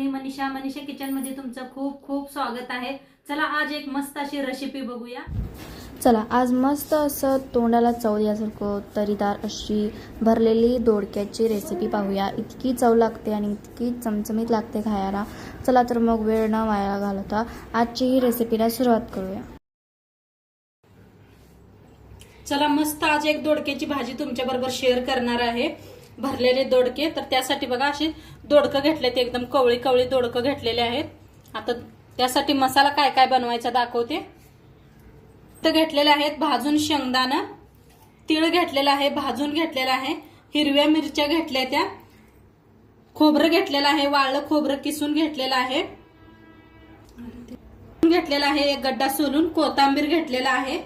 मी Manisha kitchen मध्ये तुमचं खूप खूप स्वागत आहे। चला आज एक मस्त अशी रेसिपी बघूया। चला आज मस्त असं तोंडाला चव यासारखं तरीदार अशी भरलेली दोडक्याची रेसिपी पाहूया। इतकी चव लागते आणि इतकी चमचमीत लागते खायला। चला तर मग वेळ न वाया घालवता आजची ही रेसिपीला सुरुवात करूया। चला मस्त आज एक दोडक्याची भाजी तुमच्या बरोबर शेअर करणार आहे। भरलेले दोडके, तर त्यासाठी बघा असे दोडकं घेतले, ते एकदम कवळी कवळी दोडकं घेतलेले आहेत। आता त्यासाठी मसाला काय काय बनवायचा दाखवते। तर घेतलेले आहेत भाजून शेंगदाणा, तीळ घेतलेला आहे भाजून घेतलेला आहे, हिरव्या मिरच्या घेतल्या, त्या खोबरं घेतलेलं आहे, वाळलं खोबरं किसून घेतलेलं आहे, घेतलेला आहे एक गड्डा सोलून, कोथिंबीर घेतलेला आहे।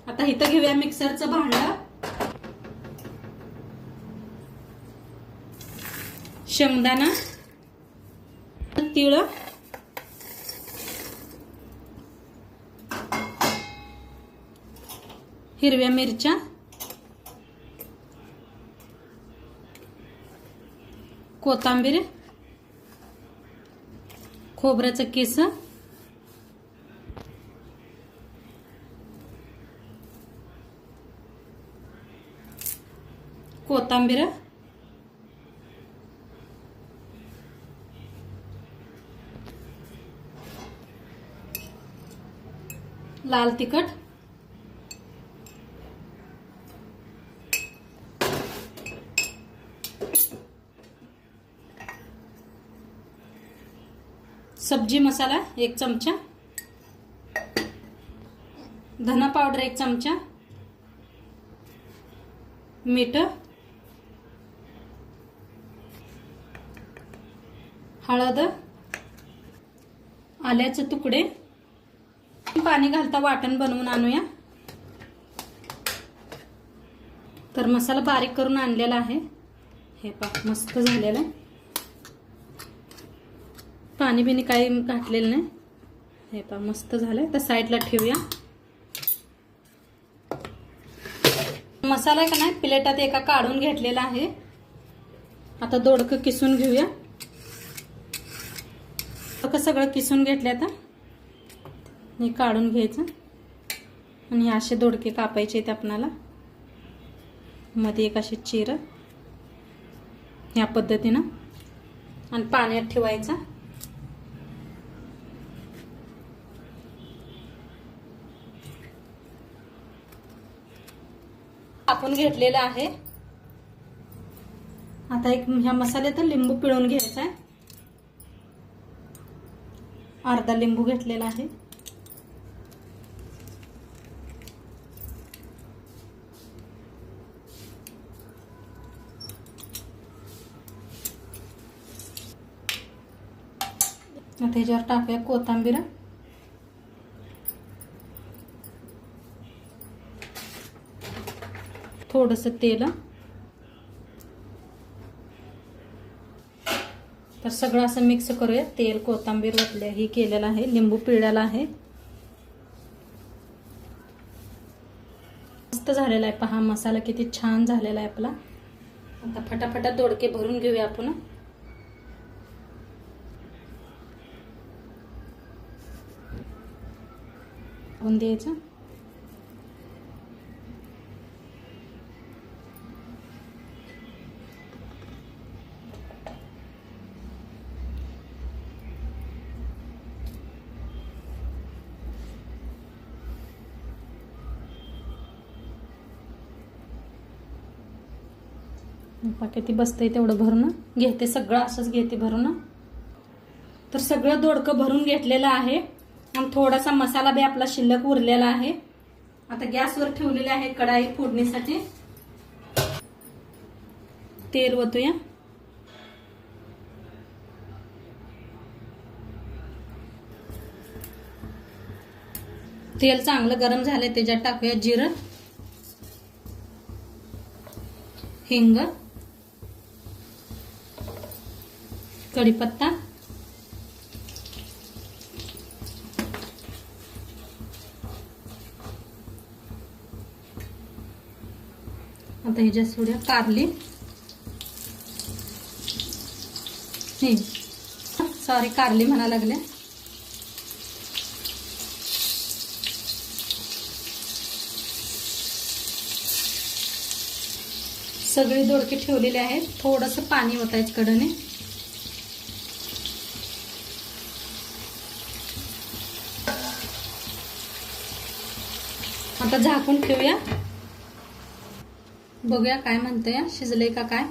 आता इथं घेऊया मिक्सरचं भांडं, शेंगदाणा, तीळ, हिरव्या मिरच्या, कोथिंबीर, खोबऱ्याचं किस, कोथिंबीर, लाल तिखट, सब्जी मसाला 1 चमचा, धना पावडर 1 चमचा, मीठ, हळद, आल्याचे तुकडे, पाणी घालता वाटण बनवून आणूया। तर मसाला बारीक करून आणलेला आहे, हे पहा मस्त झालेला आहे। पाणी बिनी काही घातलेलं नाही, हे पहा मस्त झालंय। तर साईडला ठेवूया। मसाला का नाही प्लेटात एका काढून घेतलेला आहे। आता दोडकं किसून घेऊया। सगळं किसून घेतलं, आता हे काढून घ्यायचं आणि हे असे दोडके कापायचे आहेत आपल्याला। मध्ये एक अशी चिर या पद्धतीनं आणि पाण्यात ठेवायचं। कापून घेतलेलं आहे। आता एक ह्या मसाल्यात लिंबू पिळून घ्यायचा आहे, अर्धा लिंबू घेतलेला आहे। आता ह्याच्यावर टाकूया कोथिंबीर, थोडंसं तेल, तर सगळं असं मिक्स करूया। तेल कोथिंबीर वतल्या ही केलेलं आहे, लिंबू पिळलेला आहे, मस्त झालेला आहे। पहा मसाला किती छान झालेला आहे आपला। आता फटाफटा दोडके भरून घेऊया आपण। द्यायचं किती बसतंय तेवढं भरून घेते, सगळं असंच घेते भरून। तर सगळं दोडकं भरून घेतलेलं आहे आणि थोडासा मसाला बी आपला शिल्लक उरलेला आहे। आता गॅसवर ठेवलेली आहे कढाई फोडणीसाठी, तेल ओतूया। तेल चांगलं गरम झालंय, त्याच्यात टाकूया जिरं, हिंग, कढीपत्ता, आता ह्याच्यात सोडूया कारली, हिंग, सॉरी, कारली म्हणा लागले. सगळे दोडके ठेवलेले आहेत. थोडंसं पाणी ओतायचं कडेने. आता झाकून ठेवूया. बघूया काय म्हणतंय, शिजलंय का काय.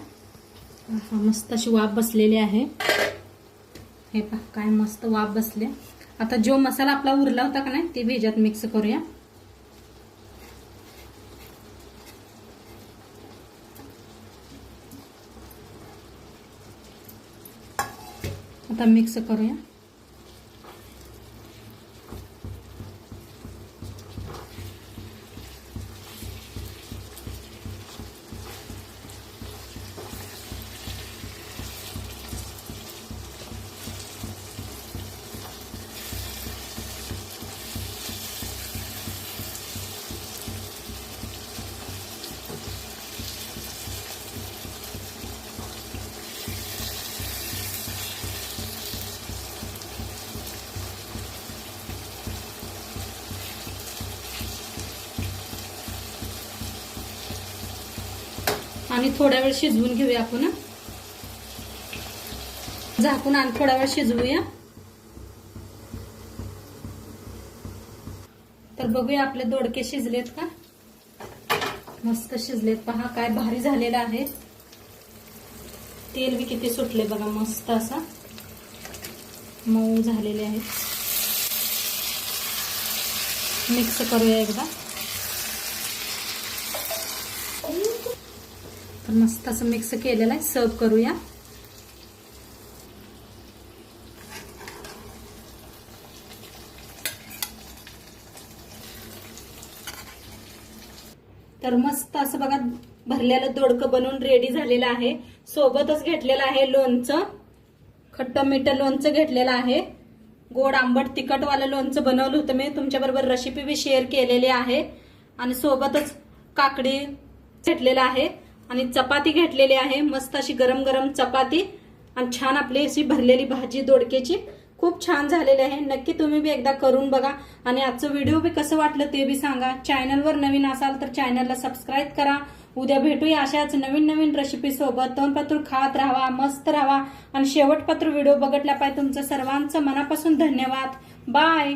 मस्त अशी वाफ बसलेली आहे. हे पहा काय मस्त वाफ बसले. आता जो मसाला आपला उरला होता का नाही ते भिजत मिक्स करूया. आता मिक्स करूया. आणि थोडा वेळ शिजवून घेऊया आपण. झाकून आणि थोडा वेळ शिजवूया. तर बघूया आपले दोडके शिजलेत का. मस्त शिजलेत. पहा काय भारी झालेलं आहे. तेल बी किती सुटले बघा. मस्त असा मऊ झालेले आहेत. मिक्स करूया एकदा. तर मस्त असं मिक्स केलेलं आहे. सर्व करूया. तर मस्त असं बघा भरलेलं दोडकं बनवून रेडी झालेलं आहे. सोबतच घेतलेलं आहे लोणचं. खट्ट मीठ लोणचं घेतलेलं आहे. गोड आंबट तिखटवालं लोणचं बनवलं होतं मी. तुमच्याबरोबर रेसिपी बी शेअर केलेली आहे. आणि सोबतच काकडी घेतलेलं आहे. आणि चपाती घेतलेली आहे. मस्त अशी गरम गरम चपाती आणि छान आपली अशी भरलेली भाजी दोडक्याची. खूप छान झालेली आहे. नक्की तुम्ही बी एकदा करून बघा. आणि आजचं व्हिडिओ बी कसं वाटलं ते बी सांगा. चॅनलवर नवीन असाल तर चॅनलला सबस्क्राईब करा. उद्या भेटूया अशाच नवीन नवीन रेसिपी सोबत. तोंडपातूर खात राहा, मस्त राहा आणि शेवटपात्र व्हिडिओ बघितल्या पाहिजे. तुमचं सर्वांचं मनापासून धन्यवाद. बाय.